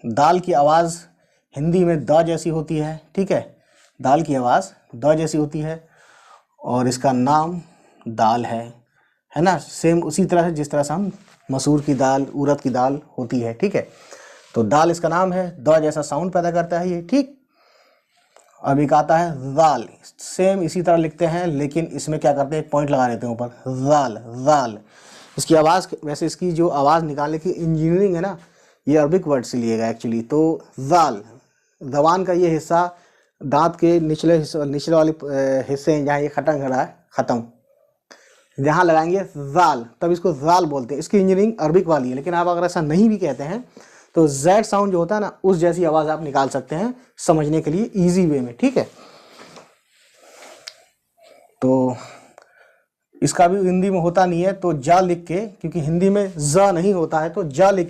दाल की आवाज़ हिंदी में द जैसी होती है, ठीक है, दाल की आवाज़ द जैसी होती है और इसका नाम दाल है ना। सेम उसी तरह से जिस तरह से हम मसूर की दाल, उड़द की दाल होती है, ठीक है। तो दाल इसका नाम है, द जैसा साउंड पैदा करता है ये, ठीक। अब एक आता है दाल, सेम इसी तरह लिखते हैं लेकिन इसमें क्या करते हैं, एक पॉइंट लगा देते हैं ऊपर, दाल दाल। इसकी आवाज़, वैसे इसकी जो आवाज़ निकालने की इंजीनियरिंग है ना, ये अरबिक वर्ड से लिएगा एक्चुअली। तो दाल, जबान का ये हिस्सा, दांत के निचले हिस्से, निचले वाले हिस्से हैं जहाँ ये खत्म हो रहा है, ख़त्म, जहाँ लगाएंगे दाल, तब इसको दाल बोलते हैं। इसकी इंजीनियरिंग अरबिक वाली है, लेकिन आप अगर ऐसा नहीं भी कहते हैं तो जेड साउंड जो होता है ना, उस जैसी आवाज़ आप निकाल सकते हैं समझने के लिए इजी वे में, ठीक है। तो इसका भी हिंदी में होता नहीं है, तो जा लिख के, क्योंकि हिंदी में ज नहीं होता है, तो जा लिख